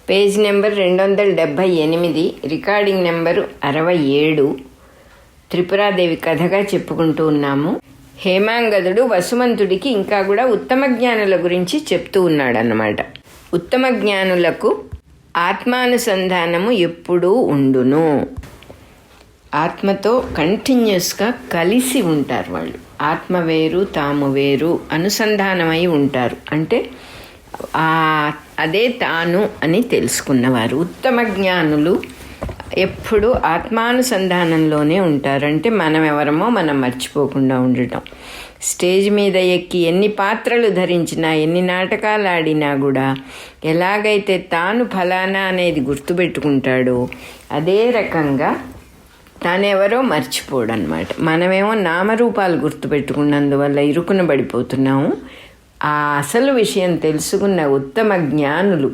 Page number 278, recording number 67. Tripura Devi కథగా చెప్పుకుంటూ ఉన్నాము. హేమాంగదుడు వసుమంతుడికి ఇంకా కూడా ఉత్తమ జ్ఞానుల గురించి చెప్తూ ఉన్నాడన్నమాట. ఉత్తమ జ్ఞానులకు ఆత్మానుసంధానము ఎప్పుడూ ఉండును. ఆత్మతో కంటిన్యూస్గా కలిసి ఉంటారు వాళ్ళు. ఆత్మ వేరు తాము వేరు అనుసంధానమై ఉంటారు. అంటే అదే తాను అని తెలుసుకున్నవారు. ఉత్తమ జ్ఞానులు ఎప్పుడు ఆత్మానుసంధానంలోనే ఉంటారు. అంటే మనం ఎవరమో మనం మర్చిపోకుండా ఉండటం. స్టేజ్ మీద ఎక్కి ఎన్ని పాత్రలు ధరించినా, ఎన్ని నాటకాలు ఆడినా కూడా ఎలాగైతే తాను ఫలానా అనేది గుర్తుపెట్టుకుంటాడో అదే రకంగా తానెవరో మర్చిపోడు అనమాట. మనమేమో నామరూపాలు గుర్తుపెట్టుకున్నందువల్ల ఇరుకున పడిపోతున్నాము. ఆ అసలు విషయం తెలుసుకున్న ఉత్తమ జ్ఞానులు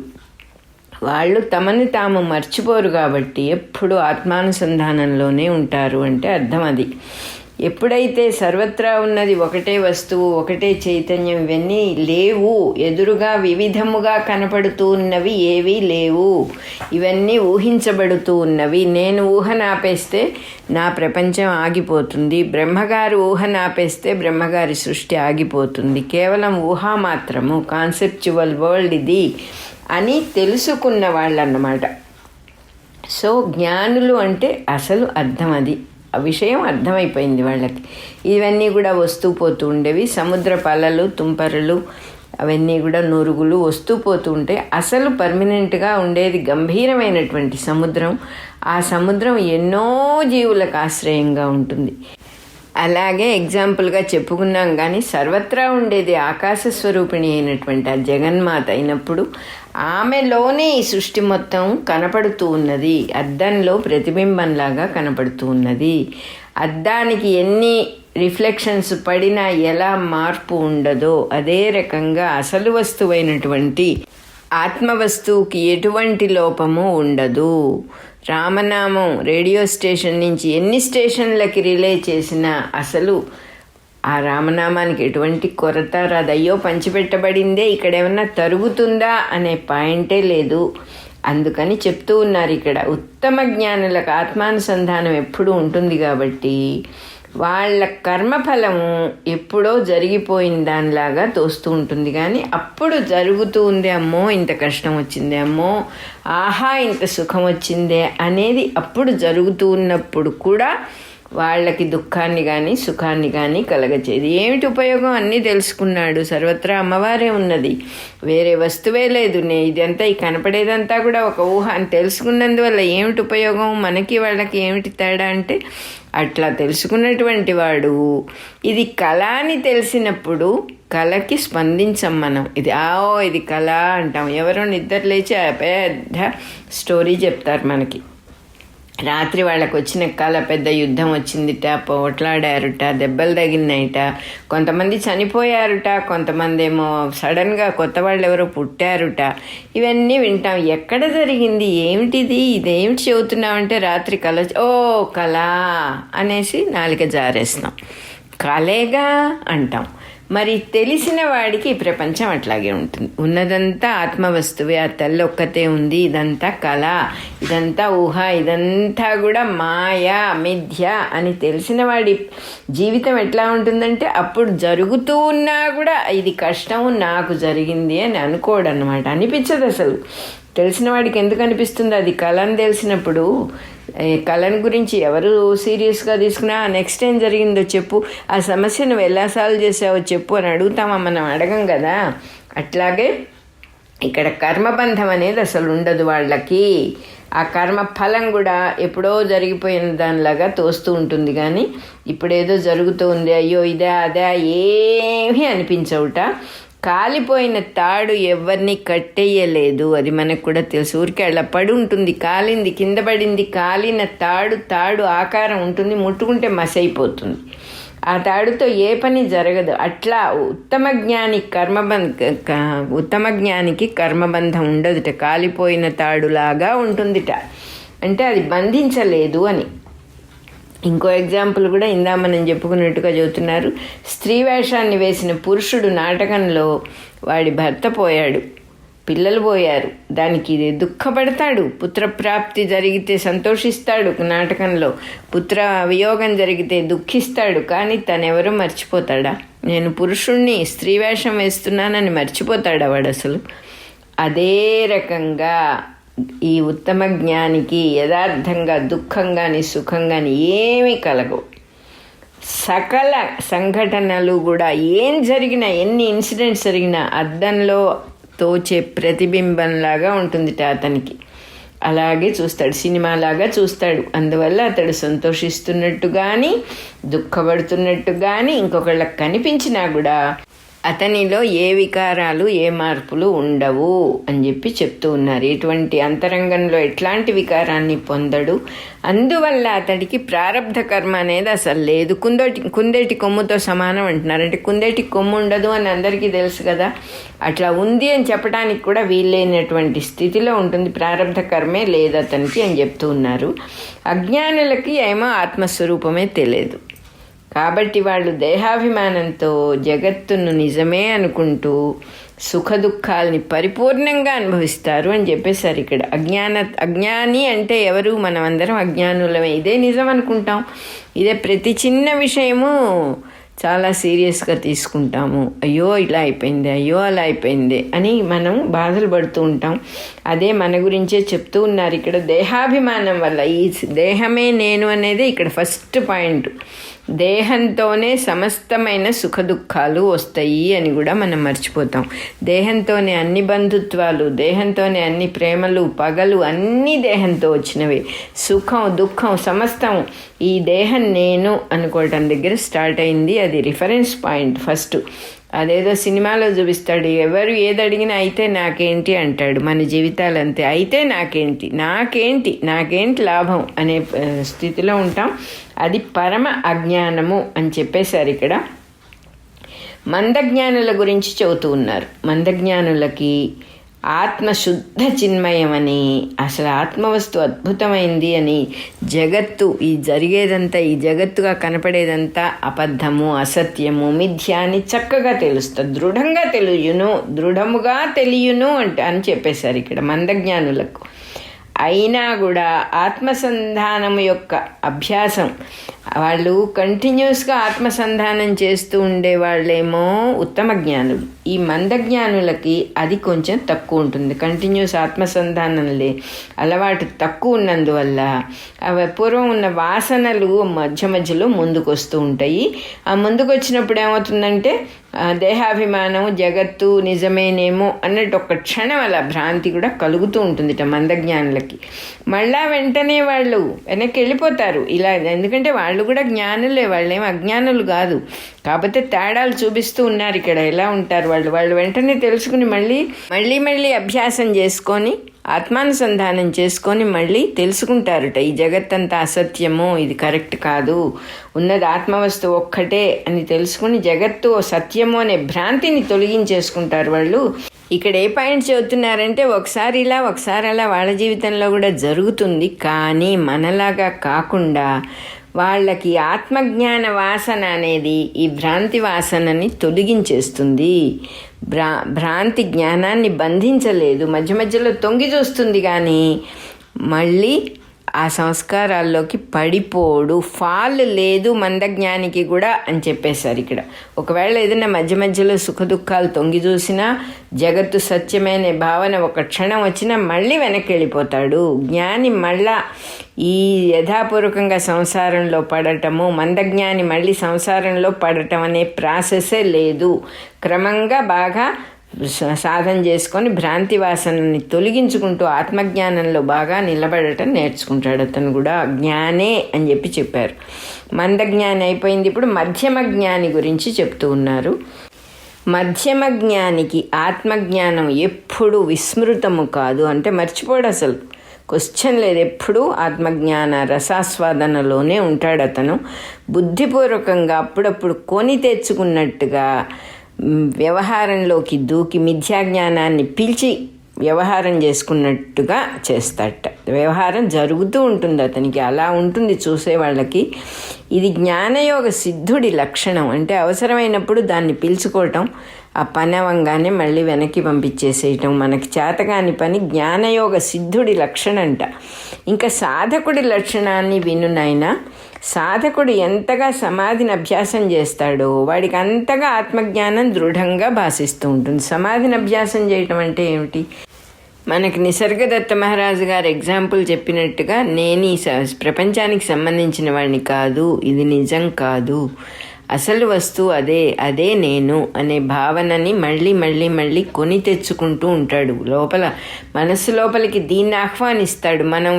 వాళ్ళు తమని తాము మర్చిపోరు కాబట్టి ఎప్పుడు ఆత్మానుసంధానంలోనే ఉంటారు అంటే అర్థం అది. ఎప్పుడైతే సర్వత్రా ఉన్నది ఒకటే వస్తువు, ఒకటే చైతన్యం, ఇవన్నీ లేవు, ఎదురుగా వివిధముగా కనపడుతూ ఉన్నవి ఏవీ లేవు, ఇవన్నీ ఊహించబడుతూ ఉన్నవి. నేను ఊహనాపేస్తే నా ప్రపంచం ఆగిపోతుంది, బ్రహ్మగారు ఊహనాపేస్తే బ్రహ్మగారి సృష్టి ఆగిపోతుంది, కేవలం ఊహా మాత్రము, కాన్సెప్చువల్ వరల్డ్ ఇది అని తెలుసుకున్న వాళ్ళు అన్నమాట. సో జ్ఞానులు అంటే అసలు అర్థం అది. ఆ విషయం అర్థమైపోయింది వాళ్ళకి. ఇవన్నీ కూడా వస్తూ పోతూ ఉండేవి. సముద్ర పలలు, తుంపరలు, అవన్నీ కూడా నురుగులు వస్తూ పోతూ ఉంటే అసలు పర్మనెంట్గా ఉండేది గంభీరమైనటువంటి సముద్రం. ఆ సముద్రం ఎన్నో జీవులకు ఆశ్రయంగా ఉంటుంది. అలాగే ఎగ్జాంపుల్గా చెప్పుకున్నాం. కానీ సర్వత్రా ఉండేది ఆకాశ స్వరూపిణి అయినటువంటి ఆ జగన్మాత అయినప్పుడు ఆమెలోనే ఈ సృష్టి మొత్తం కనపడుతూ ఉన్నది. అద్దంలో ప్రతిబింబంలాగా కనపడుతూ ఉన్నది. అద్దానికి ఎన్ని రిఫ్లెక్షన్స్ పడినా ఎలా మార్పు ఉండదో అదే రకంగా అసలు వస్తువైనటువంటి ఆత్మవస్తువుకి ఎటువంటి లోపము ఉండదు. రామనామం రేడియో స్టేషన్ నుంచి ఎన్ని స్టేషన్లకి రిలే చేసినా అసలు ఆ రామనామానికి ఎటువంటి కొరత రాదు. అయ్యో పంచిపెట్టబడిందే, ఇక్కడ ఏమన్నా తరుగుతుందా అనే పాయింటే లేదు. అందుకని చెప్తూ ఉన్నారు ఇక్కడ ఉత్తమ జ్ఞానులకు ఆత్మానుసంధానం ఎప్పుడూ ఉంటుంది కాబట్టి వాళ్ళ కర్మఫలము ఎప్పుడో జరిగిపోయిన దానిలాగా తోస్తూ ఉంటుంది. కానీ అప్పుడు జరుగుతూ ఉంది, అమ్మో ఇంత కష్టం వచ్చిందే, అమ్మో ఆహా ఇంత సుఖం వచ్చిందే అనేది అప్పుడు జరుగుతూ ఉన్నప్పుడు కూడా వాళ్ళకి దుఃఖాన్ని కానీ సుఖాన్ని కానీ కలగచేది. ఏమిటి ఉపయోగం? అన్నీ తెలుసుకున్నాడు. సర్వత్రా అమ్మవారే ఉన్నది, వేరే వస్తువే లేదు. ఇదంతా ఈ కనపడేదంతా కూడా ఒక ఊహ అని తెలుసుకున్నందువల్ల ఏమిటి ఉపయోగం? మనకి వాళ్ళకి ఏమిటి తేడా అంటే అట్లా తెలుసుకున్నటువంటి వాడు ఇది కళ అని తెలిసినప్పుడు కళకి స్పందించం మనం. ఇది కళ అంటాం. ఎవరో నిద్ర లేచి పెద్ద స్టోరీ చెప్తారు మనకి. రాత్రి వాళ్ళకు వచ్చిన కళ పెద్ద యుద్ధం వచ్చిందిట, పోట్లాడారుట, దెబ్బలు తగిలినాయిట, కొంతమంది చనిపోయారుట, కొంతమంది ఏమో సడన్గా కొత్త వాళ్ళు ఎవరో పుట్టారుట. ఇవన్నీ వింటాం. ఎక్కడ జరిగింది, ఏమిటిది, ఇదేమిటి చెబుతున్నామంటే రాత్రి కళ, కళ అనేసి నాలిక జారేస్తాం. కళేగా అంటాం. మరి తెలిసిన వాడికి ఈ ప్రపంచం అట్లాగే ఉంటుంది. ఉన్నదంతా ఆత్మవస్తువే, ఆ తల్లి ఒక్కతే ఉంది, ఇదంతా కళ, ఇదంతా ఊహ, ఇదంతా కూడా మాయ, మిథ్య అని తెలిసిన వాడి జీవితం ఎట్లా ఉంటుందంటే అప్పుడు జరుగుతూ ఉన్నా కూడా ఇది కష్టం నాకు జరిగింది అని అనుకోడు అన్నమాట. అనిపించదు అసలు. తెలిసిన వాడికి ఎందుకు అనిపిస్తుంది? అది కళ అని తెలిసినప్పుడు కళను గురించి ఎవరు సీరియస్గా తీసుకున్నా నెక్స్ట్ ఏం జరిగిందో చెప్పు, ఆ సమస్య నువ్వు ఎలా సాల్వ్ చేసావో చెప్పు అని అడుగుతామా? మనం అడగం కదా. అట్లాగే ఇక్కడ కర్మబంధం అనేది అసలు ఉండదు వాళ్ళకి. ఆ కర్మ ఫలం కూడా ఎప్పుడో జరిగిపోయిన దానిలాగా తోస్తూ ఉంటుంది. కానీ ఇప్పుడేదో జరుగుతూ ఉంది, అయ్యో ఇదే అదే ఏమీ అనిపించవుట. కాలిపోయిన తాడు ఎవరిని కట్టేయలేదు, అది మనకు కూడా తెలుసు. ఊరికే అలా పడి ఉంటుంది, కాలింది, కింద పడింది, కాలిన తాడు ఆకారం ఉంటుంది, ముట్టుకుంటే మసైపోతుంది. ఆ తాడుతో ఏ పని జరగదు. అట్లా ఉత్తమ జ్ఞానికి కర్మబంధం ఉండదుట. కాలిపోయిన తాడులాగా ఉంటుందిట. అంటే అది బంధించలేదు అని. ఇంకో ఎగ్జాంపుల్ కూడా ఇందా మనం చెప్పుకున్నట్టుగా చెబుతున్నారు. స్త్రీ వేషాన్ని వేసిన పురుషుడు నాటకంలో వాడి భర్త పోయాడు. పిల్లలు పోయారు, దానికి దుఃఖపడతాడు. పుత్రప్రాప్తి జరిగితే సంతోషిస్తాడు నాటకంలో, పుత్ర వియోగం జరిగితే దుఃఖిస్తాడు. కానీ తనెవరో మర్చిపోతాడా? నేను పురుషుణ్ణి స్త్రీ వేషం వేస్తున్నానని మర్చిపోతాడా వాడు అసలు? అదే రకంగా ఈ ఉత్తమ జ్ఞానికి యథార్థంగా దుఃఖం కానీ సుఖం కానీ ఏమీ కలగవు. సకల సంఘటనలు కూడా ఏం జరిగినా, ఎన్ని ఇన్సిడెంట్స్ జరిగినా అద్దంలో తోచే ప్రతిబింబంలాగా ఉంటుంది అతనికి. అలాగే చూస్తాడు, సినిమాలాగా చూస్తాడు. అందువల్ల అతడు సంతోషిస్తున్నట్టు కానీ దుఃఖపడుతున్నట్టు కానీ ఇంకొకళ్ళకి కనిపించినా కూడా అతనిలో ఏ వికారాలు ఏ మార్పులు ఉండవు అని చెప్పి చెప్తూ ఉన్నారు. ఎటువంటి అంతరంగంలో ఎట్లాంటి వికారాన్ని పొందడు. అందువల్ల అతడికి ప్రారబ్ధ కర్మ అనేది అసలు లేదు. కుందేటి కొమ్ముతో సమానం అంటున్నారు. అంటే కుందేటి కొమ్ము ఉండదు అని అందరికీ తెలుసు కదా, అట్లా ఉంది అని చెప్పడానికి కూడా వీల్లేనటువంటి స్థితిలో ఉంటుంది. ప్రారబ్ధ కర్మే లేదు అతనికి అని చెప్తూ ఉన్నారు. అజ్ఞానులకి ఏమో ఆత్మస్వరూపమే తెలియదు. కాబట్టి వాళ్ళు దేహాభిమానంతో జగత్తును నిజమే అనుకుంటూ సుఖ దుఃఖాలని పరిపూర్ణంగా అనుభవిస్తారు అని చెప్పేశారు ఇక్కడ. అజ్ఞాని అంటే ఎవరు? మనమందరం అజ్ఞానులమే. ఇదే నిజం అనుకుంటాం. ఇదే ప్రతి చిన్న విషయము చాలా సీరియస్గా తీసుకుంటాము. అయ్యో ఇలా అయిపోయింది, అయ్యో అలా అయిపోయింది అని మనం బాధలు పడుతూ ఉంటాం. అదే మన గురించే చెప్తూ ఉన్నారు ఇక్కడ. దేహాభిమానం వల్ల ఈ దేహమే నేను అనేది ఇక్కడ ఫస్ట్ పాయింట్. దేహంతోనే సమస్తమైన సుఖ దుఃఖాలు వస్తాయి అని కూడా మనం మర్చిపోతాం. దేహంతోనే అన్ని బంధుత్వాలు, దేహంతోనే అన్ని ప్రేమలు పగలు అన్నీ దేహంతో వచ్చినవే. సుఖం దుఃఖం సమస్తం ఈ దేహం నేను అనుకోవటం దగ్గర స్టార్ట్ అయింది. అది రిఫరెన్స్ పాయింట్ ఫస్ట్. అదేదో సినిమాలో చూపిస్తాడు, ఎవరు ఏది అడిగినా అయితే నాకేంటి అంటాడు. మన జీవితాలు అంతే, అయితే నాకేంటి లాభం అనే స్థితిలో ఉంటాం. అది పరమ అజ్ఞానము అని చెప్పేశారు ఇక్కడ. మందజ్ఞానుల గురించి చెబుతూ ఉన్నారు. మందజ్ఞానులకి ఆత్మ శుద్ధ చిన్మయమని, అసలు ఆత్మవస్తు అద్భుతమైంది అని, జగత్తు ఈ జరిగేదంతా, ఈ జగత్తుగా కనపడేదంతా అబద్ధము, అసత్యము, మిథ్య అని చక్కగా తెలుస్తుంది. దృఢముగా తెలియను అని చెప్పేశారు ఇక్కడ మందజ్ఞానులకు. అయినా కూడా ఆత్మసంధానము యొక్క అభ్యాసం, వాళ్ళు కంటిన్యూస్గా ఆత్మసంధానం చేస్తూ ఉండే వాళ్ళేమో ఉత్తమ జ్ఞానులు. ఈ మందజ్ఞానులకి అది కొంచెం తక్కువ ఉంటుంది. కంటిన్యూస్ ఆత్మసంధానంలే అలవాటు తక్కువ ఉన్నందువల్ల అవి పూర్వం ఉన్న వాసనలు మధ్యలో ముందుకు వస్తూ ఉంటాయి. ఆ ముందుకు వచ్చినప్పుడు ఏమవుతుందంటే దేహాభిమానం, జగత్తు నిజమేనేమో అన్నట్టు ఒక క్షణం అలా భ్రాంతి కూడా కలుగుతూ ఉంటుంది మందజ్ఞానులకి. మళ్ళా వెంటనే వాళ్ళు వెనక్కి వెళ్ళిపోతారు ఇలా. ఎందుకంటే వాళ్ళు కూడా జ్ఞానులే, వాళ్ళేం అజ్ఞానులు కాదు. కాకపోతే తేడాలు చూపిస్తూ ఉన్నారు ఇక్కడ. ఎలా ఉంటారు వాళ్ళు వెంటనే తెలుసుకుని మళ్ళీ అభ్యాసం చేసుకొని ఆత్మానుసంధానం చేసుకొని మళ్ళీ తెలుసుకుంటారట, ఈ జగత్తంతా అసత్యము, ఇది కరెక్ట్ కాదు, ఉన్నది ఆత్మవస్తువు ఒక్కటే అని తెలుసుకుని జగత్తు సత్యము అనే భ్రాంతిని తొలగించేసుకుంటారు వాళ్ళు. ఇక్కడ ఏ పాయింట్ చెబుతున్నారంటే ఒకసారి ఇలా ఒకసారి అలా వాళ్ళ జీవితంలో కూడా జరుగుతుంది. కానీ మనలాగా కాకుండా వాళ్ళకి ఆత్మజ్ఞాన వాసన అనేది ఈ భ్రాంతి వాసనని తొలగించేస్తుంది. భ్రాంతి జ్ఞానాన్ని బంధించలేదు, మధ్యలో తొంగి చూస్తుంది, కానీ మళ్ళీ ఆ సంస్కారాల్లోకి పడిపోడు. ఫాల్ లేదు మందజ్ఞానికి కూడా అని చెప్పేశారు ఇక్కడ. ఒకవేళ ఏదైనా మధ్యలో సుఖ దుఃఖాలు తొంగి చూసినా, జగత్తు సత్యమైన భావన ఒక క్షణం వచ్చినా మళ్ళీ వెనక్కి వెళ్ళిపోతాడు. జ్ఞాని మళ్ళా ఈ యథాపూర్వకంగా సంసారంలో పడటము, మందజ్ఞాని మళ్ళీ సంసారంలో పడటం అనే ప్రాసెసే లేదు. క్రమంగా బాగా సాధన చేసుకొని భ్రాంతి వాసనని తొలగించుకుంటూ ఆత్మజ్ఞానంలో బాగా నిలబడటం నేర్చుకుంటాడు అతను కూడా. జ్ఞానే అని చెప్పారు. మందజ్ఞాని అయిపోయింది. ఇప్పుడు మధ్యమ జ్ఞాని గురించి చెప్తూ ఉన్నారు. మధ్యమ జ్ఞానికి ఆత్మజ్ఞానం ఎప్పుడు విస్మృతము కాదు, అంటే మర్చిపోడు, అసలు క్వశ్చన్ లేదు. ఎప్పుడూ ఆత్మజ్ఞాన రసాస్వాదనలోనే ఉంటాడు అతను. బుద్ధిపూర్వకంగా అప్పుడప్పుడు కొని తెచ్చుకున్నట్టుగా వ్యవహారంలోకి దూకి మిథ్యాజ్ఞానాన్ని పిలిచి వ్యవహారం చేసుకున్నట్టుగా చేస్తాడట. వ్యవహారం జరుగుతూ ఉంటుంది అతనికి, అలా ఉంటుంది చూసే వాళ్ళకి. ఇది జ్ఞానయోగ సిద్ధుడి లక్షణం. అంటే అవసరమైనప్పుడు దాన్ని పిలుచుకోవటం, ఆ పని అవంగానే మళ్ళీ వెనక్కి పంపించేసేయటం మనకి చేతకాని పని జ్ఞానయోగ సిద్ధుడి లక్షణంట. ఇంకా సాధకుడి లక్షణాన్ని వినునైనా, సాధకుడు ఎంతగా సమాధిని అభ్యాసం చేస్తాడో వాడికి అంతగా ఆత్మజ్ఞానం దృఢంగా భాషిస్తూ ఉంటుంది. సమాధిని అభ్యాసం చేయటం అంటే ఏమిటి? మనకి నిసర్గదత్త మహారాజు గారు ఎగ్జాంపుల్ చెప్పినట్టుగా, నేను ఈ ప్రపంచానికి సంబంధించిన వాడిని కాదు, ఇది నిజం కాదు, అసలు వస్తువు అదే నేను అనే భావనని మళ్ళీ మళ్ళీ మళ్ళీ కొని తెచ్చుకుంటూ ఉంటాడు. లోపల మనస్సు లోపలికి దీన్ని ఆహ్వానిస్తాడు. మనం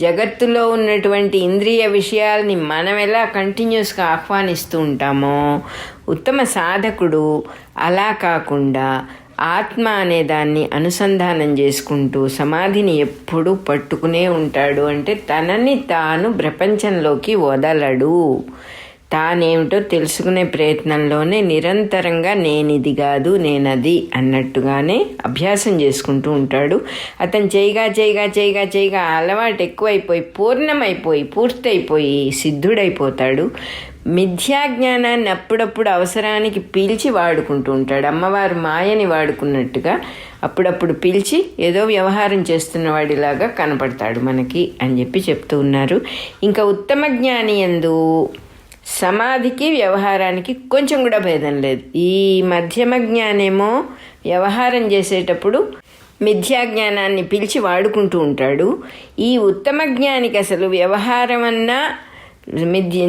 జగత్తులో ఉన్నటువంటి ఇంద్రియ విషయాల్ని మనం ఎలా కంటిన్యూస్గా ఆహ్వానిస్తూ ఉంటామో, ఉత్తమ సాధకుడు అలా కాకుండా ఆత్మ అనే దాన్ని అనుసంధానం చేసుకుంటూ సమాధిని ఎప్పుడూ పట్టుకునే ఉంటాడు. అంటే తనని తాను ప్రపంచంలోకి వదలడు. తానేమిటో తెలుసుకునే ప్రయత్నంలోనే నిరంతరంగా నేనిది కాదు నేనది అన్నట్టుగానే అభ్యాసం చేసుకుంటూ ఉంటాడు. అతను చేయగా అలవాటు ఎక్కువైపోయి పూర్తయిపోయి సిద్ధుడైపోతాడు. మిథ్యాజ్ఞానాన్ని అప్పుడప్పుడు అవసరానికి పీల్చి వాడుకుంటూ ఉంటాడు. అమ్మవారు మాయని వాడుకున్నట్టుగా అప్పుడప్పుడు పిలిచి ఏదో వ్యవహారం చేస్తున్న వాడిలాగా కనపడతాడు మనకి అని చెప్పి చెప్తూ ఉన్నారు. ఇంకా ఉత్తమ జ్ఞాని యందు సమాధికి వ్యవహారానికి కొంచెం కూడా భేదం లేదు. ఈ మధ్యమ జ్ఞానేమో వ్యవహారం చేసేటప్పుడు మిథ్యాజ్ఞానాన్ని పిలిచి వాడుకుంటూ ఉంటాడు. ఈ ఉత్తమ జ్ఞానికి అసలు వ్యవహారం అన్నా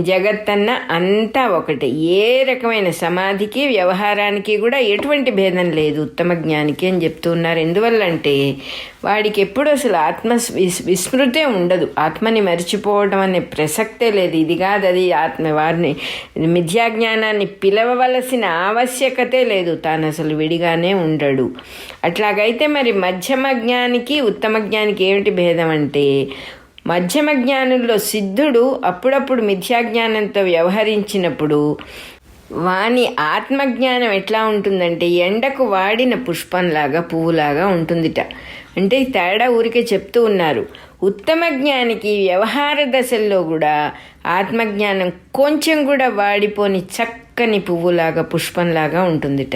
జగత్తన్న అంతా ఒకటే. ఏ రకమైన సమాధికి వ్యవహారానికి కూడా ఎటువంటి భేదం లేదు ఉత్తమ జ్ఞానికి అని చెప్తూ ఉన్నారు. ఎందువల్లంటే వాడికి ఎప్పుడు అసలు విస్మృతే ఉండదు. ఆత్మని మరిచిపోవడం అనే ప్రసక్తే లేదు. ఇది కాదు అది వారిని మిథ్యాజ్ఞానాన్ని పిలవవలసిన ఆవశ్యకతే లేదు. తాను అసలు విడిగానే ఉండడు. అట్లాగైతే మరి మధ్యమ జ్ఞానికి ఉత్తమ జ్ఞానికి ఏమిటి భేదం అంటే, మధ్యమ జ్ఞానుల్లో సిద్ధుడు అప్పుడప్పుడు మిథ్యాజ్ఞానంతో వ్యవహరించినప్పుడు వాని ఆత్మజ్ఞానం ఎట్లా ఉంటుందంటే ఎండకు వాడిన పుష్పంలాగా పువ్వులాగా ఉంటుందిట. అంటే తేడా ఊరికే చెప్తూ ఉన్నారు. ఉత్తమ జ్ఞానికి వ్యవహార దశల్లో కూడా ఆత్మజ్ఞానం కొంచెం కూడా వాడిపోని చక్కని పువ్వులాగా పుష్పంలాగా ఉంటుందిట.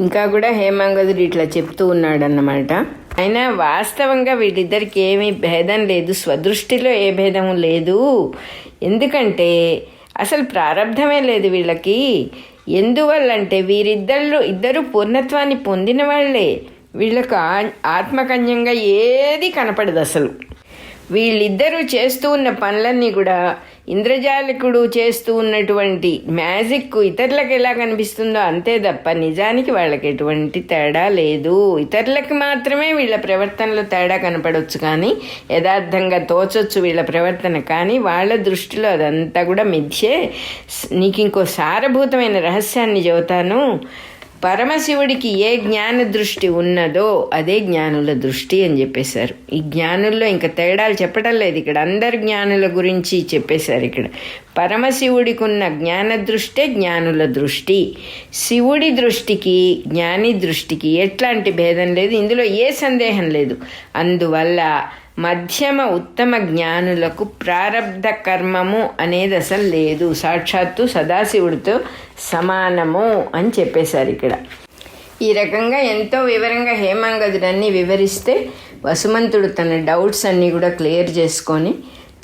ఇంకా కూడా హేమాంగదుడు ఇట్లా చెప్తూ ఉన్నాడన్నమాట. అయినా వాస్తవంగా వీళ్ళిద్దరికి ఏమీ భేదం లేదు, స్వదృష్టిలో ఏ భేదము లేదు. ఎందుకంటే అసలు ప్రారంధమే లేదు వీళ్ళకి. ఎందువల్లంటే ఇద్దరు పూర్ణత్వాన్ని పొందిన వాళ్ళే. వీళ్ళకు ఆత్మకన్యంగా ఏది కనపడదు అసలు. వీళ్ళిద్దరూ చేస్తూ ఉన్న పనులన్నీ కూడా ఇంద్రజాలికుడు చేస్తూ ఉన్నటువంటి మ్యాజిక్ ఇతరులకు ఎలా కనిపిస్తుందో అంతే తప్ప నిజానికి వాళ్ళకి ఎటువంటి తేడా లేదు. ఇతరులకు మాత్రమే వీళ్ళ ప్రవర్తనలో తేడా కనపడవచ్చు, కానీ యథార్థంగా తోచొచ్చు వీళ్ళ ప్రవర్తన. కానీ వాళ్ళ దృష్టిలో అదంతా కూడా మిథ్యే. నీకు ఇంకో సారభూతమైన రహస్యాన్ని చెబుతాను. పరమశివుడికి ఏ జ్ఞాన దృష్టి ఉన్నదో అదే జ్ఞానుల దృష్టి అని చెప్పేశారు. ఈ జ్ఞానుల్లో ఇంకా తేడాలు చెప్పటం లేదు ఇక్కడ, అందరి జ్ఞానుల గురించి చెప్పేశారు ఇక్కడ. పరమశివుడికి ఉన్న జ్ఞాన దృష్టే జ్ఞానుల దృష్టి. శివుడి దృష్టికి జ్ఞాని దృష్టికి ఎట్లాంటి భేదం లేదు, ఇందులో ఏ సందేహం లేదు. అందువల్ల మధ్యమ ఉత్తమ జ్ఞానులకు ప్రారబ్ధ కర్మము అనేది అసలు లేదు, సాక్షాత్తు సదాశివుడితో సమానము అని చెప్పేశారు ఇక్కడ. ఈ రకంగా ఎంతో వివరంగా హేమాంగదుడన్నీ వివరిస్తే వసుమంతుడు తన డౌట్స్ అన్నీ కూడా క్లియర్ చేసుకొని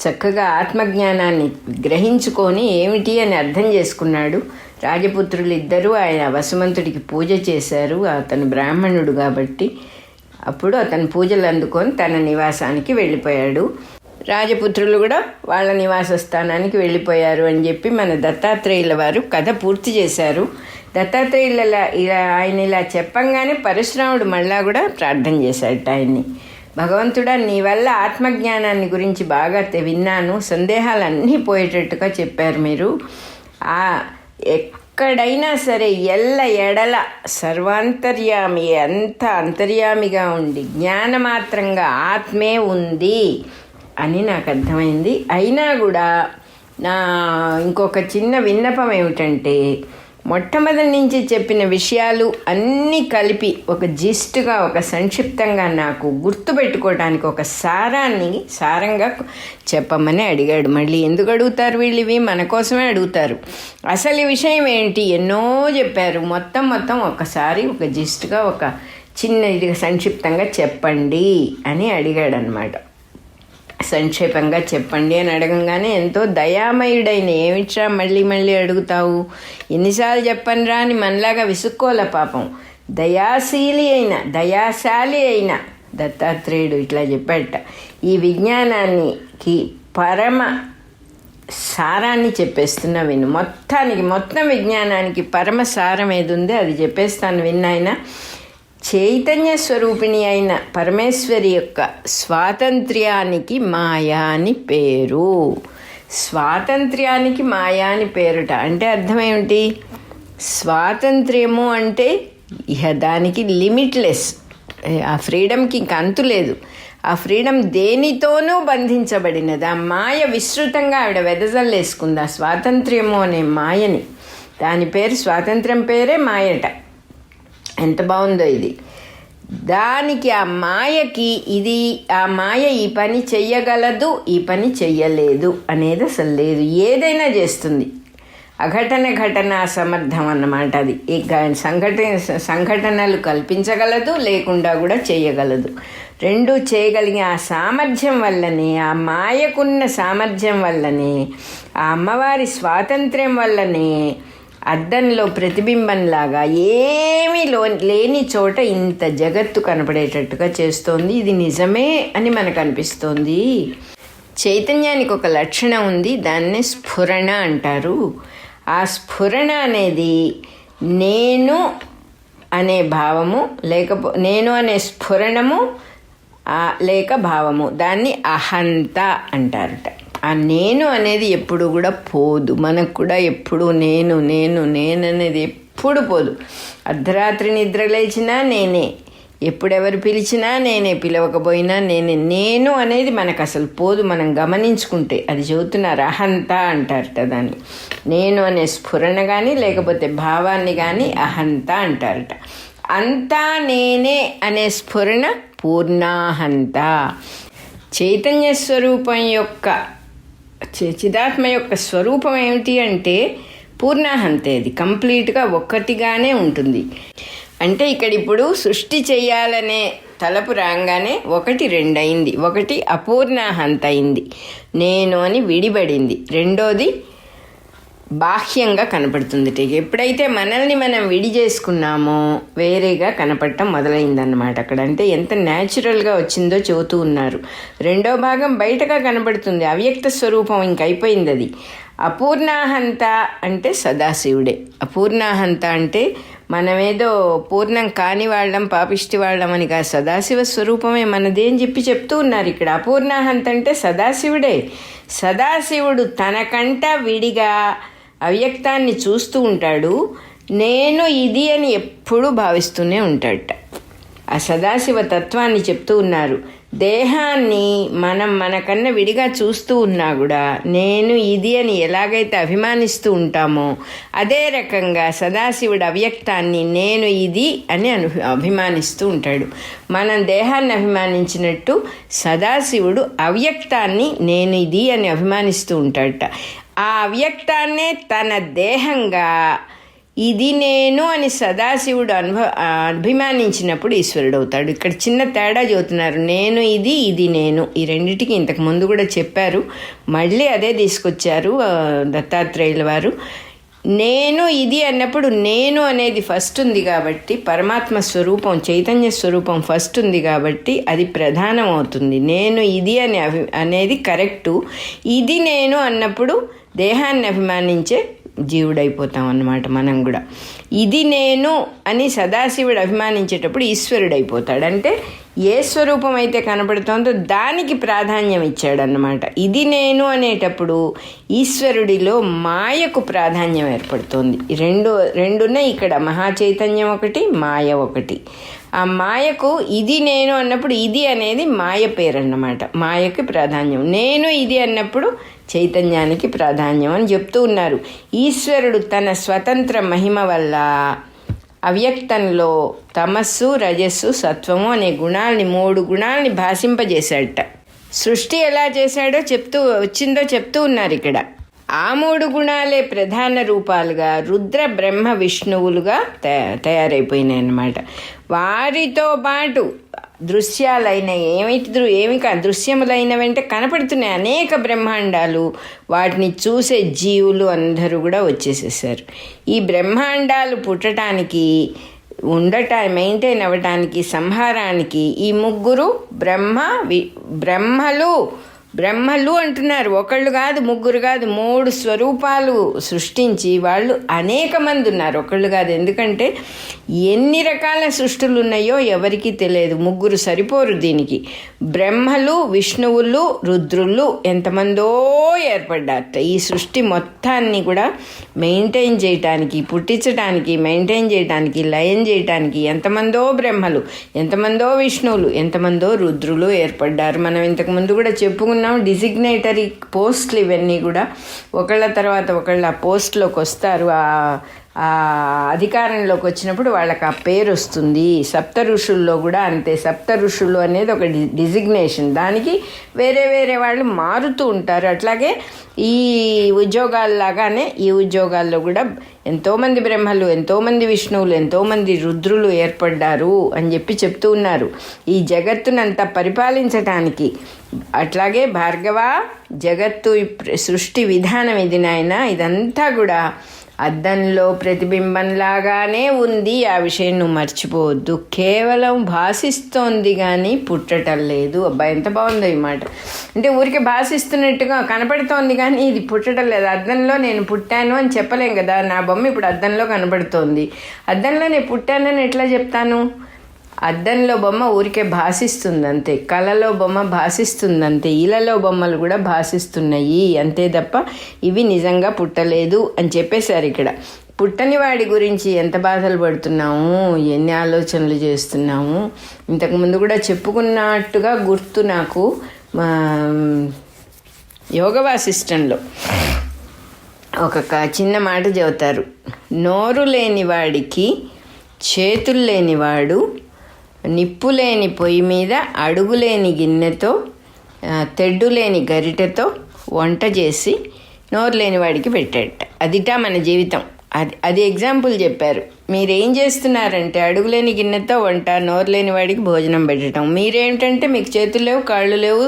చక్కగా ఆత్మజ్ఞానాన్ని గ్రహించుకొని ఏమిటి అని అర్థం చేసుకున్నాడు. రాజపుత్రులు ఇద్దరూ ఆయన వసుమంతుడికి పూజ చేశారు. అతను బ్రాహ్మణుడు కాబట్టి అప్పుడు అతను పూజలు అందుకొని తన నివాసానికి వెళ్ళిపోయాడు. రాజపుత్రులు కూడా వాళ్ళ నివాస స్థానానికి వెళ్ళిపోయారు అని చెప్పి మన దత్తాత్రేయుల వారు కథ పూర్తి చేశారు. దత్తాత్రేయుల ఆయన ఇలా చెప్పంగానే పరశురాముడు మళ్ళా కూడా ప్రార్థన చేశాడు ఆయన్ని. భగవంతుడా, నీ వల్ల ఆత్మజ్ఞానాన్ని గురించి బాగా విన్నాను, సందేహాలన్నీ పోయేటట్టుగా చెప్పారు మీరు. ఎక్కడైనా సరే ఎడల సర్వాంతర్యామి, అంత అంతర్యామిగా ఉండి జ్ఞానమాత్రంగా ఆత్మే ఉంది అని నాకు అర్థమైంది. అయినా కూడా నా ఇంకొక చిన్న విన్నపం ఏమిటంటే, మొట్టమొదటి నుంచి చెప్పిన విషయాలు అన్నీ కలిపి ఒక జిస్ట్గా, ఒక సంక్షిప్తంగా నాకు గుర్తుపెట్టుకోవడానికి ఒక సారంగా చెప్పమని అడిగాడు. మళ్ళీ ఎందుకు అడుగుతారు వీళ్ళు? ఇవి మన కోసమే అడుగుతారు. అసలు విషయం ఏంటి? ఎన్నో చెప్పారు. మొత్తం ఒకసారి ఒక జిస్ట్గా, ఒక చిన్న ఇది సంక్షిప్తంగా చెప్పండి అని అడిగాడు అనమాట. సంక్షేపంగా చెప్పండి అని అడగంగానే ఎంతో దయామయుడైన, ఏమిట్రా మళ్ళీ అడుగుతావు, ఎన్నిసార్లు చెప్పనురా అని మనలాగా విసుక్కోలే పాపం. దయాశాలి అయిన దత్తాత్రేయుడు ఇట్లా చెప్పాట. ఈ విజ్ఞానానికి పరమ సారాన్ని చెప్పేస్తున్నా విను. మొత్తం విజ్ఞానానికి పరమ సారం ఏది ఉందో అది చెప్పేస్తాను విన్నాయన. చైతన్య స్వరూపిణి అయిన పరమేశ్వరి యొక్క స్వాతంత్ర్యానికి మాయా అని పేరు. స్వాతంత్ర్యానికి మాయా అని పేరుట అంటే అర్థమేమిటి? స్వాతంత్ర్యము అంటే ఇహ దానికి లిమిట్లెస్, ఆ ఫ్రీడమ్కి ఇంక అంతు లేదు. ఆ ఫ్రీడమ్ దేనితోనూ బంధించబడినది. ఆ మాయ విస్తృతంగా ఆవిడ వెదజల్లేసుకుంది ఆ స్వాతంత్ర్యము అనే మాయని. దాని పేరు, స్వాతంత్ర్యం పేరే మాయట. ఎంత బాగుందో ఇది. దానికి ఆ మాయకి ఆ మాయ ఈ పని చెయ్యగలదు, ఈ పని చెయ్యలేదు అనేది అసలు లేదు. ఏదైనా చేస్తుంది. ఘటన సమర్థం అన్నమాట. అది సంఘటనలు కల్పించగలదు, లేకుండా కూడా చేయగలదు. రెండూ చేయగలిగే ఆ సామర్థ్యం వల్లనే, ఆ మాయకున్న సామర్థ్యం వల్లనే, ఆ అమ్మవారి స్వాతంత్ర్యం వల్లనే అద్దంలో ప్రతిబింబంలాగా ఏమీ లేని చోట ఇంత జగత్తు కనపడేటట్టుగా చేస్తోంది. ఇది నిజమే అని మనకు అనిపిస్తోంది. చైతన్యానికి ఒక లక్షణం ఉంది, దాన్నే స్ఫురణ అంటారు. ఆ స్ఫురణ అనేది నేను అనే భావము, నేను అనే స్ఫురణము లేక భావము, దాన్ని అహంత అంటారట. ఆ నేను అనేది ఎప్పుడు కూడా పోదు. మనకు కూడా ఎప్పుడు నేను అనేది ఎప్పుడు పోదు. అర్ధరాత్రి నిద్ర లేచినా నేనే, ఎప్పుడెవరు పిలిచినా నేనే, పిలవకపోయినా నేనే. నేను అనేది మనకు అసలు పోదు. మనం గమనించుకుంటే అది చెబుతున్నారు. అహంత అంటారట దాన్ని. నేను అనే స్ఫురణ కానీ లేకపోతే భావాన్ని కానీ అహంత అంటారట. అంతా నేనే అనే స్ఫురణ పూర్ణాహంత. చైతన్య స్వరూపం యొక్క, చిదాత్మ యొక్క స్వరూపం ఏమిటి అంటే పూర్ణాహంతే. అది కంప్లీట్గా ఒక్కటిగానే ఉంటుంది. అంటే ఇక్కడ ఇప్పుడు సృష్టి చెయ్యాలనే తలపు రాగానే 1 2 అయింది. 1 అపూర్ణాహంత అయింది, నేను అని విడిపడింది. రెండోది బాహ్యంగా కనపడుతుంది. ఎప్పుడైతే మనల్ని మనం విడి చేసుకున్నామో వేరేగా కనపడటం మొదలైందన్నమాట అక్కడ. అంటే ఎంత న్యాచురల్గా వచ్చిందో చెబుతూ ఉన్నారు. రెండో భాగం బయటగా కనపడుతుంది, అవ్యక్త స్వరూపం ఇంకైపోయింది అది. అపూర్ణాహంత అంటే సదాశివుడే. అపూర్ణాహంత అంటే మనమేదో పూర్ణం కాని వాళ్ళం, పాపిష్టి వాళ్ళం అని కాదు, సదాశివ స్వరూపమే మనదేం చెప్తూ ఉన్నారు ఇక్కడ. అపూర్ణాహంత అంటే సదాశివుడే. సదాశివుడు తనకంట విడిగా అవ్యక్తాన్ని చూస్తూ ఉంటాడు. నేను ఇది అని ఎప్పుడూ భావిస్తూనే ఉంటాడట. ఆ సదాశివ తత్వాన్ని చెప్తూ ఉన్నారు. దేహాన్ని మనం మనకన్నా విడిగా చూస్తూ ఉన్నా కూడా నేను ఇది అని ఎలాగైతే అభిమానిస్తూ ఉంటామో అదే రకంగా సదాశివుడు అవ్యక్తాన్ని నేను ఇది అని అభిమానిస్తూ ఉంటాడు. మనం దేహాన్ని అభిమానించినట్టు సదాశివుడు అవ్యక్తాన్ని నేను ఇది అని అభిమానిస్తూ ఉంటాడట. ఆ అవ్యక్తాన్నే తన దేహంగా ఇది నేను అని సదాశివుడు అభిమానించినప్పుడు ఈశ్వరుడు అవుతాడు. ఇక్కడ చిన్న తేడా చెబుతున్నారు. నేను ఇది, ఇది నేను. ఈ రెండిటికి ఇంతకు ముందు కూడా చెప్పారు, మళ్ళీ అదే తీసుకొచ్చారు దత్తాత్రేయుల వారు. నేను ఇది అన్నప్పుడు నేను అనేది ఫస్ట్ ఉంది కాబట్టి, పరమాత్మ స్వరూపం చైతన్య స్వరూపం ఫస్ట్ ఉంది కాబట్టి అది ప్రధానం అవుతుంది. నేను ఇది అనేది కరెక్టు. ఇది నేను అన్నప్పుడు దేహాన్ని అభిమానించే జీవుడైపోతాం అన్నమాట మనం కూడా. ఇది నేను అని సదాశివుడు అభిమానించేటప్పుడు ఈశ్వరుడైపోతాడు. అంటే ఏ స్వరూపం అయితే కనపడుతోందో దానికి ప్రాధాన్యం ఇచ్చాడన్నమాట. ఇది నేను అనేటప్పుడు ఈశ్వరుడిలో మాయకు ప్రాధాన్యం ఏర్పడుతోంది. రెండునే ఇక్కడ, మహాచైతన్యం ఒకటి, మాయ ఒకటి. ఆ మాయకు ఇది నేను అన్నప్పుడు ఇది అనేది మాయ పేరు అన్నమాట, మాయకి ప్రాధాన్యం. నేను ఇది అన్నప్పుడు చైతన్యానికి ప్రాధాన్యం అని చెప్తూ ఉన్నారు. ఈశ్వరుడు తన స్వతంత్ర మహిమ వల్ల అవ్యక్తంలో తమస్సు, రజస్సు, సత్వము అనే గుణాలని 3 గుణాలని భాషింపజేశాడట. సృష్టి ఎలా చేశాడో వచ్చిందో చెప్తూ ఉన్నారు ఇక్కడ. ఆ 3 గుణాలే ప్రధాన రూపాలుగా రుద్ర, బ్రహ్మ, విష్ణువులుగా తయారైపోయినాయి అన్నమాట. వారితో పాటు దృశ్యాలైన ఏమి దృశ్యములైన వెంట కనపడుతున్నాయి అనేక బ్రహ్మాండాలు. వాటిని చూసే జీవులు అందరూ కూడా వచ్చేసేసారు. ఈ బ్రహ్మాండాలు పుట్టడానికి, మెయింటైన్ అవ్వటానికి, సంహారానికి ఈ 3 బ్రహ్మలు అంటున్నారు. ఒకళ్ళు కాదు, 3 కాదు, 3 స్వరూపాలు సృష్టించి వాళ్ళు అనేక మంది ఉన్నారు, ఒకళ్ళు కాదు. ఎందుకంటే ఎన్ని రకాల సృష్టులు ఉన్నాయో ఎవరికీ తెలియదు, 3 సరిపోరు దీనికి. బ్రహ్మలు, విష్ణువులు, రుద్రులు ఎంతమందో ఏర్పడ్డారట. ఈ సృష్టి మొత్తాన్ని కూడా మెయింటైన్ చేయటానికి, పుట్టించడానికి, మెయింటైన్ చేయటానికి, లయం చేయటానికి ఎంతమందో బ్రహ్మలు, ఎంతమందో విష్ణువులు, ఎంతమందో రుద్రులు ఏర్పడ్డారు. మనం ఇంతకుముందు కూడా చెప్పుకున్నాం. డిజిగ్నేటరీ పోస్టులు ఇవన్నీ కూడా ఒకళ్ళ తర్వాత ఒకళ్ళు ఆ పోస్ట్లోకి వస్తారు. ఆ అధికారంలోకి వచ్చినప్పుడు వాళ్ళకి ఆ పేరు వస్తుంది. సప్త ఋషుల్లో కూడా అంతే. సప్త ఋషులు అనేది ఒక డిజిగ్నేషన్. దానికి వేరే వేరే వాళ్ళు మారుతూ ఉంటారు. అట్లాగే ఈ ఉద్యోగాల్లాగానే ఈ ఉద్యోగాల్లో కూడా ఎంతోమంది బ్రహ్మలు, ఎంతోమంది విష్ణువులు, ఎంతోమంది రుద్రులు ఏర్పడ్డారు అని చెప్తూ ఉన్నారు ఈ జగత్తునంతా పరిపాలించటానికి. అట్లాగే భార్గవ, జగత్తు సృష్టి విధానం ఇది నాయన. ఇదంతా కూడా అద్దంలో ప్రతిబింబంలాగానే ఉంది. ఆ విషయం నువ్వు మర్చిపోవద్దు. కేవలం భాషిస్తోంది కానీ పుట్టటం లేదు. అబ్బాయి ఎంత బాగుందో ఈ మాట. అంటే ఊరికే భాషిస్తున్నట్టుగా కనపడుతోంది కానీ ఇది పుట్టడం లేదు. అద్దంలో నేను పుట్టాను అని చెప్పలేం కదా. నా బొమ్మ ఇప్పుడు అద్దంలో కనపడుతోంది. అద్దంలో నేను పుట్టానని ఎట్లా చెప్తాను? అద్దంలో బొమ్మ ఊరికే భాషిస్తుంది అంతే. కళలో బొమ్మ భాషిస్తుంది అంతే. ఇళ్ళలో బొమ్మలు కూడా భాషిస్తున్నాయి అంతే తప్ప ఇవి నిజంగా పుట్టలేదు అని చెప్పేశారు ఇక్కడ. పుట్టని వాడి గురించి ఎంత బాధలు పడుతున్నాము, ఎన్ని ఆలోచనలు చేస్తున్నాము. ఇంతకుముందు కూడా చెప్పుకున్నట్టుగా గుర్తు నాకు యోగ వాసిష్టంలో ఒక చిన్న మాట చెబుతారు. నోరు లేని వాడికి చేతులు లేనివాడు నిప్పులేని పొయ్యి మీద అడుగులేని గిన్నెతో తెడ్డులేని గరిటెతో వంట చేసి నోరు లేని వాడికి పెట్టాడట. అదిటా మన జీవితం. అది ఎగ్జాంపుల్ చెప్పారు. మీరేం చేస్తున్నారంటే అడుగులేని గిన్నెతో వంట, నోరు లేని వాడికి భోజనం పెట్టడం. మీరేమిటంటే మీకు చేతులు లేవు, కాళ్ళు లేవు,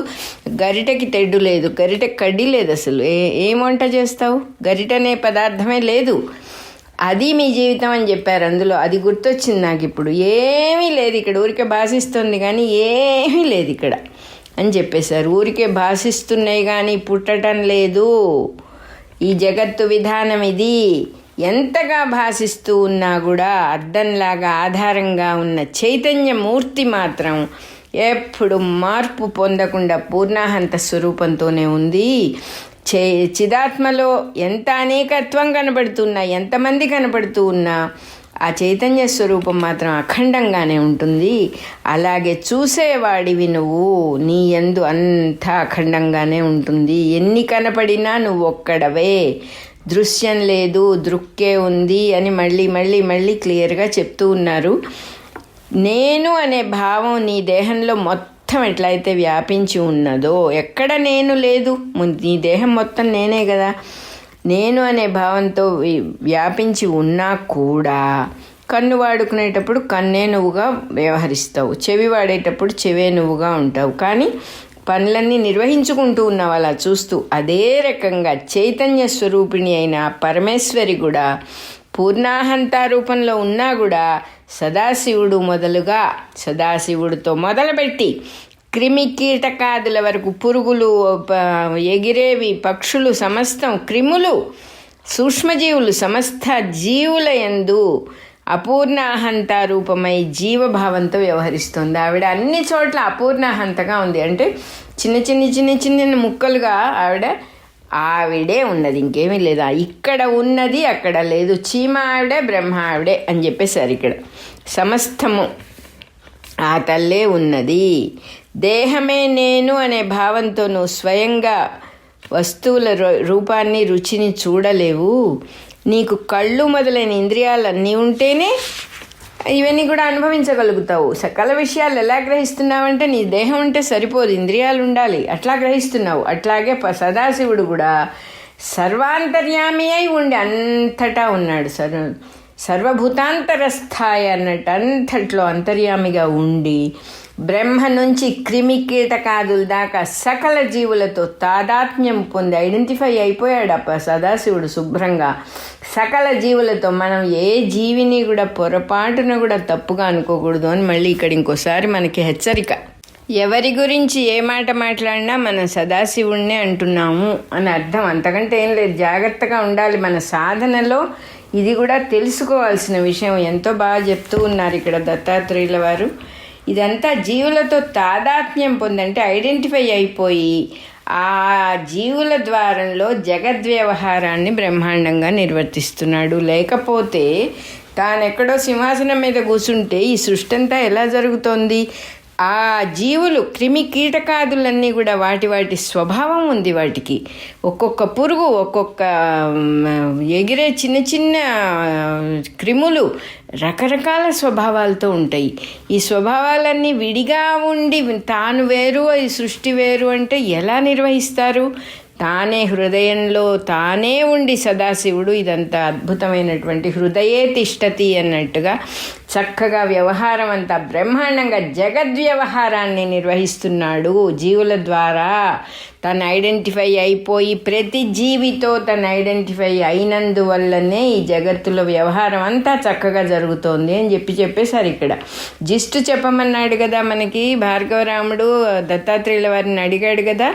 గరిటెకి తెడ్డు లేదు, గరిటెకి కడ్డీ లేదు. అసలు ఏం వంట చేస్తావు? గరిటెనే పదార్థమే లేదు. అది మీ జీవితం అని చెప్పారు అందులో. అది గుర్తొచ్చింది నాకు ఇప్పుడు. ఏమీ లేదు ఇక్కడ, ఊరికే భాషిస్తుంది కానీ ఏమీ లేదు ఇక్కడ అని చెప్పేశారు. ఊరికే భాషిస్తున్నాయి కానీ పుట్టడం లేదు. ఈ జగత్తు విధానం ఇది. ఎంతగా భాషిస్తూ ఉన్నా కూడా అద్దంలాగా ఆధారంగా ఉన్న చైతన్యమూర్తి మాత్రం ఎప్పుడు మార్పు పొందకుండా పూర్ణాహంత స్వరూపంతోనే ఉంది. చిదాత్మలో ఎంత అనేకత్వం కనబడుతున్నా, ఎంతమంది కనబడుతూ ఉన్నా ఆ చైతన్య స్వరూపం మాత్రం అఖండంగానే ఉంటుంది. అలాగే చూసేవాడివి నువ్వు, నీ యందు అంతా అఖండంగానే ఉంటుంది. ఎన్ని కనపడినా నువ్వు ఒక్కడవే, దృశ్యం లేదు, దృక్కే ఉంది అని మళ్ళీ మళ్ళీ మళ్ళీ క్లియర్గా చెప్తూ ఉన్నారు. నేను అనే భావం నీ దేహంలో మొత్తం ఎట్లయితే వ్యాపించి ఉన్నదో, ఎక్కడ నేను లేదు, నీ దేహం మొత్తం నేనే కదా. నేను అనే భావంతో వ్యాపించి ఉన్నా కూడా కన్ను వాడుకునేటప్పుడు కన్నే నువ్వుగా వ్యవహరిస్తావు, చెవి వాడేటప్పుడు చెవే నువ్వుగా ఉంటావు. కానీ పనులన్నీ నిర్వహించుకుంటూ ఉన్నావు అలా చూస్తూ. అదే రకంగా చైతన్య స్వరూపిణి అయిన పరమేశ్వరి కూడా పూర్ణాహంత రూపంలో ఉన్నా కూడా సదాశివుడు మొదలుగా, సదాశివుడితో మొదలుపెట్టి క్రిమి కీటకాదుల వరకు, పురుగులు, ఎగిరేవి, పక్షులు, సమస్తం క్రిములు, సూక్ష్మజీవులు, సమస్త జీవుల యందు అపూర్ణాహంత రూపమై జీవభావంతో వ్యవహరిస్తుంది ఆవిడ. అన్ని చోట్ల అపూర్ణాహంతగా ఉంది. అంటే చిన్న చిన్న చిన్న చిన్న ముక్కలుగా ఆవిడే ఉన్నది, ఇంకేమీ లేదా. ఇక్కడ ఉన్నది అక్కడ లేదు. చీమ ఆవిడే, బ్రహ్మ ఆవిడే అని చెప్పేశారు ఇక్కడ. సమస్తము ఆ తల్లే ఉన్నది. దేహమే నేను అనే భావంతో నువ్వు స్వయంగా వస్తువుల రూపాన్ని రుచిని చూడలేవు. నీకు కళ్ళు మొదలైన ఇంద్రియాలన్నీ ఉంటేనే ఇవన్నీ కూడా అనుభవించగలుగుతావు. సకల విషయాలు ఎలా గ్రహిస్తున్నావంటే నీ దేహం ఉంటే సరిపోదు, ఇంద్రియాలు ఉండాలి, అట్లా గ్రహిస్తున్నావు. అట్లాగే సదాశివుడు కూడా సర్వాంతర్యామి అయి ఉండి అంతటా ఉన్నాడు. సర్వభూతాంతరస్థాయి అన్నట్టు అంతట్లో అంతర్యామిగా ఉండి బ్రహ్మ నుంచి క్రిమి కీటకాదుల దాకా సకల జీవులతో తాదాత్మ్యం పొంది ఐడెంటిఫై అయిపోయాడు సదాశివుడు శుభ్రంగా సకల జీవులతో. మనం ఏ జీవిని కూడా పొరపాటున కూడా తప్పుగా అనుకోకూడదు అని మళ్ళీ ఇక్కడ ఇంకోసారి మనకి హెచ్చరిక. ఎవరి గురించి ఏ మాట మాట్లాడినా మనం సదాశివుణ్ణే అంటున్నాము అని అర్థం, అంతకంటే ఏం లేదు. జాగ్రత్తగా ఉండాలి మన సాధనలో. ఇది కూడా తెలుసుకోవాల్సిన విషయం. ఎంతో బాగా చెప్తూ ఉన్నారు ఇక్కడ దత్తాత్రేయుల వారు. ఇదంతా జీవులతో తాదాత్మ్యం పొందంటే ఐడెంటిఫై అయిపోయి ఆ జీవుల ద్వారంలో జగద్వ్యవహారాన్ని బ్రహ్మాండంగా నిర్వర్తిస్తున్నాడు. లేకపోతే తానెక్కడో సింహాసనం మీద కూర్చుంటే ఈ సృష్టి అంతా ఎలా జరుగుతోంది? ఆ జీవులు క్రిమి కీటకాదులన్నీ కూడా వాటి వాటి స్వభావం ఉంది. వాటికి ఒక్కొక్క పురుగు, ఒక్కొక్క ఎగిరే చిన్న చిన్న క్రిములు రకరకాల స్వభావాలతో ఉంటాయి. ఈ స్వభావాలన్నీ విడిగా ఉండి తాను వేరు ఈ సృష్టి వేరు అంటే ఎలా నిర్వహిస్తారు? తానే హృదయంలో తానే ఉండి సదాశివుడు ఇదంతా అద్భుతమైనటువంటి హృదయే తిష్టతి అన్నట్టుగా చక్కగా వ్యవహారం అంతా బ్రహ్మాండంగా జగద్వ్యవహారాన్ని నిర్వహిస్తున్నాడు జీవుల ద్వారా. తను ఐడెంటిఫై అయిపోయి ప్రతి జీవితో తను ఐడెంటిఫై అయినందువల్లనే ఈ జగత్తులో వ్యవహారం అంతా చక్కగా జరుగుతోంది అని చెప్పేశారు. ఇక్కడ జిస్టు చెప్పమన్నాడు కదా మనకి భార్గవరాముడు దత్తాత్రేయుల వారిని అడిగాడు కదా.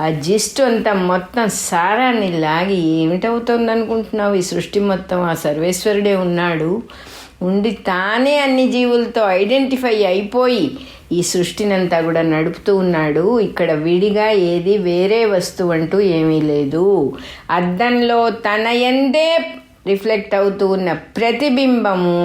ఆ జిస్టు అంతా మొత్తం సారాన్ని లాగి ఏమిటవుతుంది అనుకుంటున్నావు? ఈ సృష్టి మొత్తం ఆ సర్వేశ్వరుడే ఉన్నాడు, ఉండి తానే అన్ని జీవులతో ఐడెంటిఫై అయిపోయి ఈ సృష్టినంతా కూడా నడుపుతూ ఉన్నాడు. ఇక్కడ విడిగా ఏది వేరే వస్తువు అంటూ ఏమీ లేదు. అద్దంలో తన యందే రిఫ్లెక్ట్ అవుతూ ఉన్న ప్రతిబింబము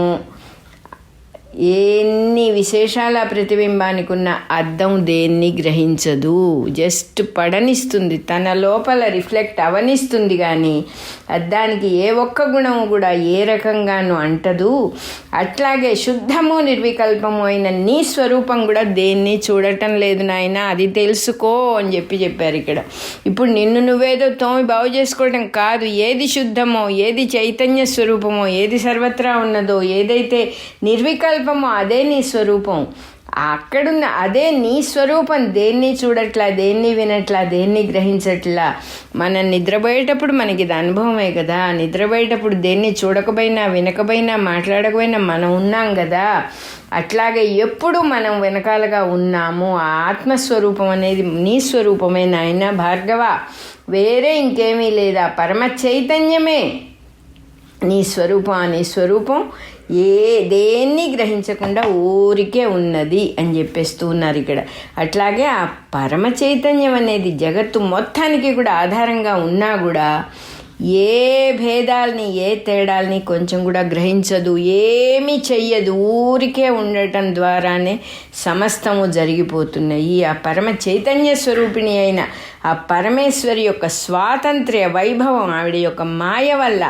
ఎన్ని విశేషాల ప్రతిబింబానికి ఉన్న అద్దం దేన్ని గ్రహించదు, జస్ట్ పడనిస్తుంది, తన లోపల రిఫ్లెక్ట్ అవనిస్తుంది. కానీ అద్దానికి ఏ ఒక్క గుణము కూడా ఏ రకంగానూ అంటదు. అట్లాగే శుద్ధము నిర్వికల్పము అయిన నీ స్వరూపం కూడా దేన్ని చూడటం లేదు నాయన, అది తెలుసుకో అని చెప్పారు ఇక్కడ. ఇప్పుడు నిన్ను నువ్వేదో తోమి బాగు చేసుకోవడం కాదు, ఏది శుద్ధమో, ఏది చైతన్య స్వరూపమో, ఏది సర్వత్రా ఉన్నదో, ఏదైతే నిర్వికల్ప అదే నీ స్వరూపం. అక్కడున్న అదే నీ స్వరూపం దేన్ని చూడట్లా, దేన్ని వినట్లా, దేన్ని గ్రహించట్లా. మనం నిద్రపోయేటప్పుడు మనకి ఇది అనుభవమే కదా. నిద్రపోయేటప్పుడు దేన్ని చూడకపోయినా వినకపోయినా మాట్లాడకపోయినా మనం ఉన్నాం కదా. అట్లాగే ఎప్పుడు మనం వెనకాలగా ఉన్నాము. ఆ ఆత్మస్వరూపం అనేది నీ స్వరూపమే నాయన భార్గవ, వేరే ఇంకేమీ లేదా. పరమ చైతన్యమే నీ స్వరూపం. నీ స్వరూపం దేన్ని గ్రహించకుండా ఊరికే ఉన్నది అని చెప్పేస్తూ ఉన్నారు ఇక్కడ. అట్లాగే ఆ పరమ చైతన్యం అనేది జగత్తు మొత్తానికి కూడా ఆధారంగా ఉన్నా కూడా ఏ భేదాల్ని ఏ తేడాల్ని కొంచెం కూడా గ్రహించదు, ఏమీ చెయ్యదు, ఊరికే ఉండటం ద్వారానే సమస్తము జరిగిపోతున్నాయి. ఆ పరమ చైతన్య స్వరూపిణి అయిన ఆ పరమేశ్వరి యొక్క స్వాతంత్ర్య వైభవం, ఆవిడ యొక్క మాయ వల్ల,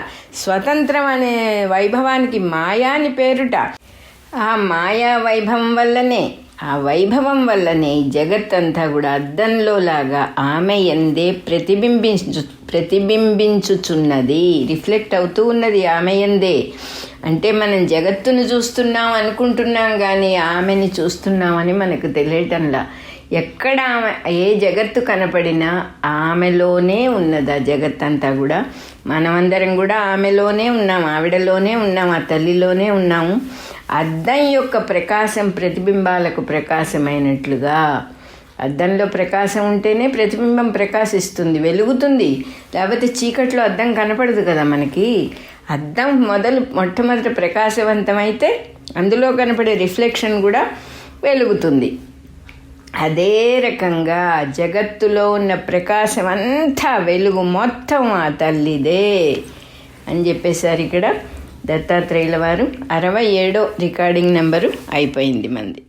స్వతంత్రం అనే వైభవానికి మాయా అని పేరుట. ఆ మాయా వైభవం వల్లనే, ఆ వైభవం వల్లనే ఈ జగత్తంతా కూడా అద్దంలో లాగా ఆమె ఎందే ప్రతిబింబించుచున్నది, రిఫ్లెక్ట్ అవుతూ ఉన్నది ఆమె ఎందే. అంటే మనం జగత్తును చూస్తున్నాం అనుకుంటున్నాం కానీ ఆమెని చూస్తున్నామని మనకు తెలియటంలా. ఎక్కడ ఆమె ఏ జగత్తు కనపడినా ఆమెలోనే ఉన్నది ఆ జగత్తంతా కూడా. మనమందరం కూడా ఆమెలోనే ఉన్నాం, ఆవిడలోనే ఉన్నాం, ఆ తల్లిలోనే ఉన్నాము. అద్దం యొక్క ప్రకాశం ప్రతిబింబాలకు ప్రకాశమైనట్లుగా, అద్దంలో ప్రకాశం ఉంటేనే ప్రతిబింబం ప్రకాశిస్తుంది, వెలుగుతుంది. లేకపోతే చీకట్లో అద్దం కనపడదు కదా మనకి. అద్దం మొట్టమొదటి ప్రకాశవంతమైతే అందులో కనపడే రిఫ్లెక్షన్ కూడా వెలుగుతుంది. అదే రకంగా జగత్తులో ఉన్న ప్రకాశం అంతా, వెలుగు మొత్తం ఆ తల్లిదే అని చెప్పేశారు ఇక్కడ దత్తాత్రేయుల వారు. 67వ రికార్డింగ్ నెంబరు అయిపోయింది మంది.